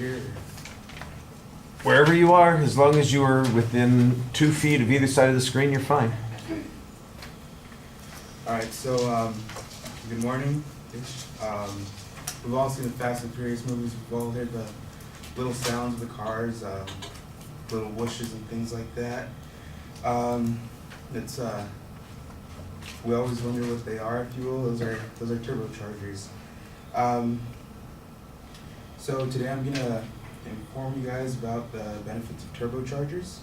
here. Wherever you are, as long as you are within 2 feet of either side of the screen, you're fine. All right, so good morning. We've all seen the Fast and Furious movies. We've all heard the little sounds of the cars, little whooshes and things like that. We always wonder what they are, if you will. Those are turbochargers. So today I'm gonna inform you guys about the benefits of turbochargers.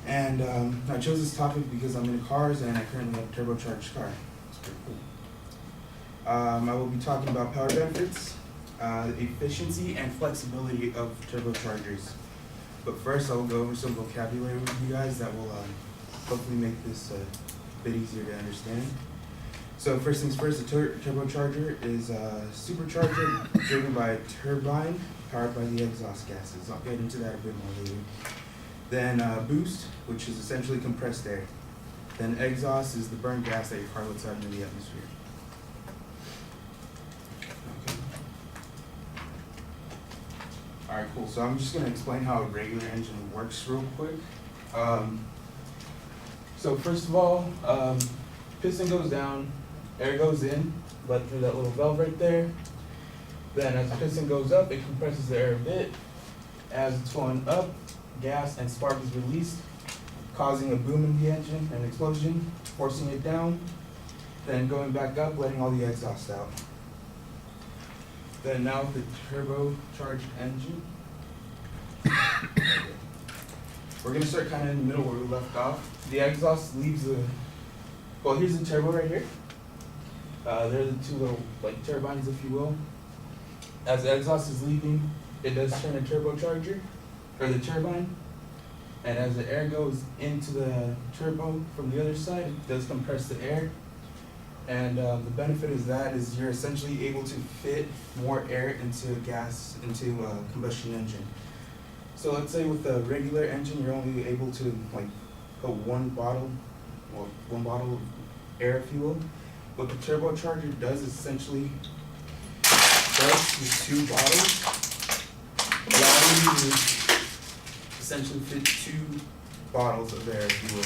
And I chose this topic because I'm into cars and I currently have a turbocharged car. It's pretty cool. I will be talking about power benefits, efficiency, and flexibility of turbochargers. But first, I will go over some vocabulary with you guys that will hopefully make this a bit easier to understand. So first things first, a turbocharger is a supercharger driven by a turbine powered by the exhaust gases. I'll get into that a bit more later. Then boost, which is essentially compressed air. Then exhaust is the burnt gas that your car lets out into the atmosphere. Okay. All right, cool. So I'm just going to explain how a regular engine works real quick. So first of all, piston goes down, air goes in, let through that little valve right there. Then as the piston goes up, it compresses the air a bit. As it's going up, gas and spark is released, causing a boom in the engine, an explosion, forcing it down, then going back up, letting all the exhaust out. Then now the turbocharged engine. We're going to start kind of in the middle where we left off. The exhaust leaves well, here's the turbo right here. They're the two little turbines, if you will. As the exhaust is leaving, it does turn a turbocharger, or the turbine. And as the air goes into the turbo from the other side, it does compress the air. And the benefit is you're essentially able to fit more air into a combustion engine. So let's say with a regular engine, you're only able to put one bottle of air, if you will. What the turbocharger does is essentially with 2 bottles, allowing you to essentially fit 2 bottles of air, if you will.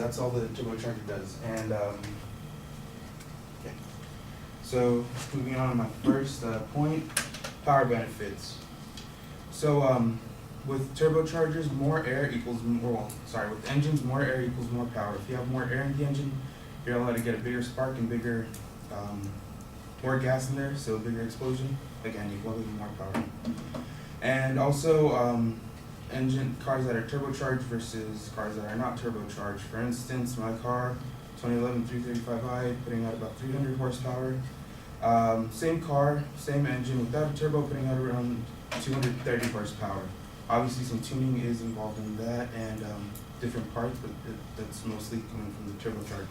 That's all the turbocharger does. And okay. So moving on to my first point, power benefits. So with turbochargers, with engines, more air equals more power. If you have more air in the engine, you're allowed to get a bigger spark and bigger, more gas in there, so a bigger explosion. Again, equaling more power. And also, cars that are turbocharged versus cars that are not turbocharged. For instance, my car, 2011 335i, putting out about 300 horsepower. Same car, same engine, without a turbo, putting out around 230 horsepower. Obviously, some tuning is involved in that, and different parts, but that's mostly coming from the turbocharger.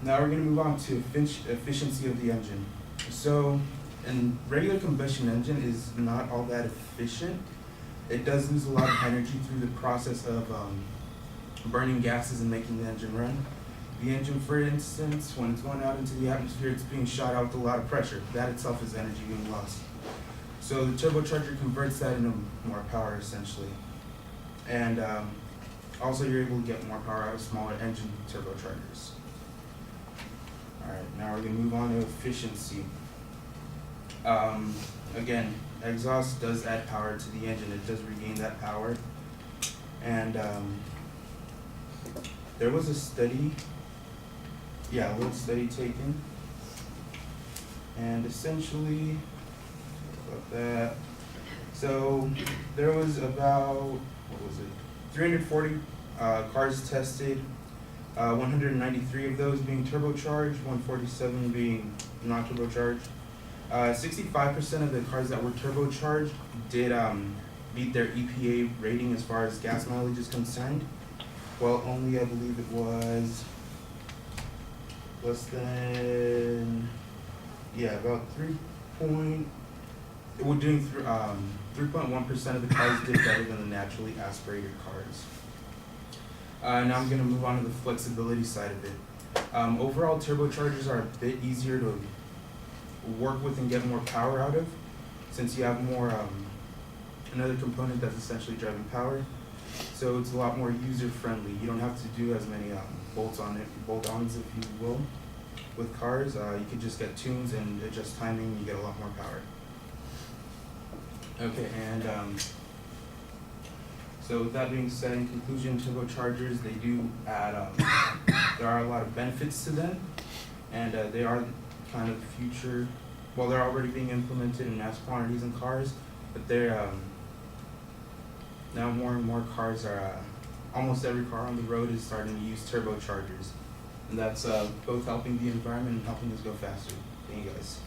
Now we're going to move on to efficiency of the engine. So, a regular combustion engine is not all that efficient. It does lose a lot of energy through the process of burning gases and making the engine run. The engine, for instance, when it's going out into the atmosphere, it's being shot out with a lot of pressure. That itself is energy being lost. So the turbocharger converts that into more power, essentially. And also you're able to get more power out of smaller engine turbochargers. Alright, now we're going to move on to efficiency. Again, exhaust does add power to the engine. It does regain that power. And there was a little study taken. And essentially, about that. So there was about, 340 cars tested. 193 of those being turbocharged, 147 being not turbocharged. 65% of the cars that were turbocharged did beat their EPA rating as far as gas mileage is concerned. Well, only I believe it was less than, about 3.1% of the cars did better than the naturally aspirated cars. Now I'm going to move on to the flexibility side of it. Overall, turbochargers are a bit easier to work with and get more power out of, since you have more another component that's essentially driving power. So it's a lot more user friendly. You don't have to do as many bolt-ons, if you will. With cars, you can just get tunes and adjust timing. You get a lot more power. Okay, and so with that being said, in conclusion, turbochargers, they do add, there are a lot of benefits to them, and they are kind of the future. Well, they're already being implemented in mass quantities in cars, but they're now more and more cars are, almost every car on the road is starting to use turbochargers, and that's both helping the environment and helping us go faster. Thank you guys.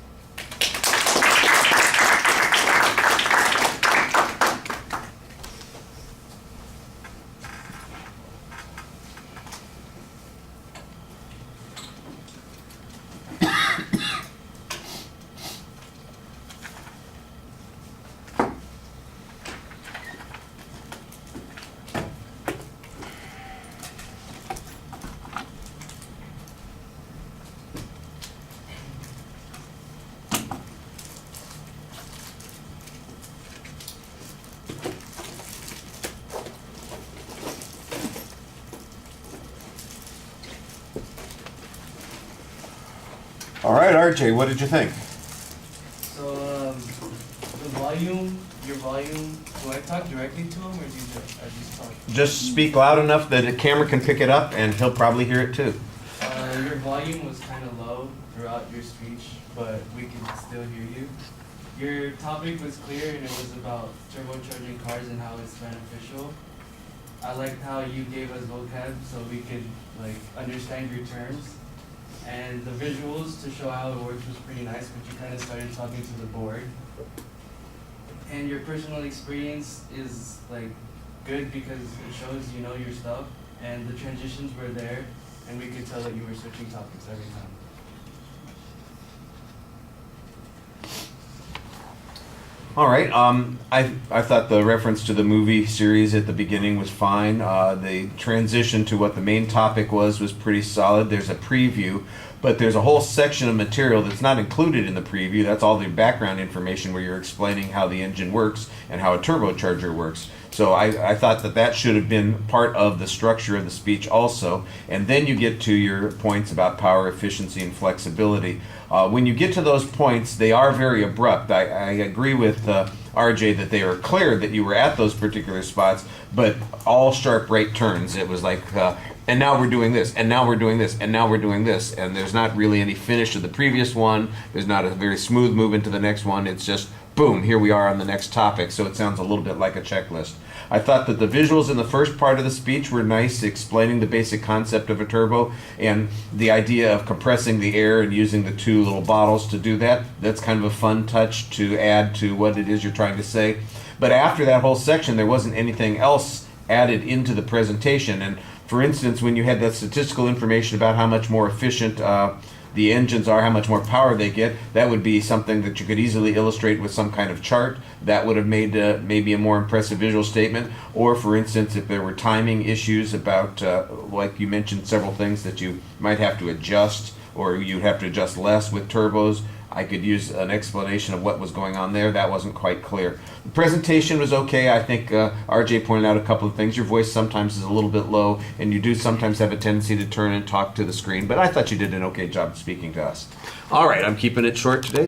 All right, RJ, what did you think? So, the volume, your volume, do I talk directly to him or do I just talk? Just speak loud enough that the camera can pick it up, and he'll probably hear it too. Your volume was kind of low throughout your speech, but we can still hear you. Your topic was clear and it was about turbocharging cars and how it's beneficial. I liked how you gave us vocab so we could understand your terms. And the visuals to show how it works was pretty nice, but you kind of started talking to the board. And your personal experience is good because it shows you know your stuff, and the transitions were there, and we could tell that you were switching topics every time. All right. I thought the reference to the movie series at the beginning was fine. The transition to what the main topic was pretty solid. There's a preview, but there's a whole section of material that's not included in the preview. That's all the background information where you're explaining how the engine works and how a turbocharger works. So I thought that should have been part of the structure of the speech also. And then you get to your points about power efficiency and flexibility. When you get to those points, they are very abrupt. I agree with RJ that they are clear that you were at those particular spots, but all sharp right turns. It was like, and now we're doing this, and now we're doing this, and now we're doing this. And there's not really any finish to the previous one. There's not a very smooth move into the next one. It's just, boom, here we are on the next topic. So it sounds a little bit like a checklist. I thought that the visuals in the first part of the speech were nice, explaining the basic concept of a turbo and the idea of compressing the air and using the two little bottles to do that. That's kind of a fun touch to add to what it is you're trying to say. But after that whole section, there wasn't anything else added into the presentation. And for instance, when you had that statistical information about how much more efficient the engines are, how much more power they get, that would be something that you could easily illustrate with some kind of chart. That would have made maybe a more impressive visual statement. Or for instance, if there were timing issues about, like you mentioned several things that you might have to adjust, or you'd have to adjust less with turbos, I could use an explanation of what was going on there. That wasn't quite clear. The presentation was okay. I think RJ pointed out a couple of things. Your voice sometimes is a little bit low, and you do sometimes have a tendency to turn and talk to the screen, but I thought you did an okay job speaking to us. All right, I'm keeping it short today.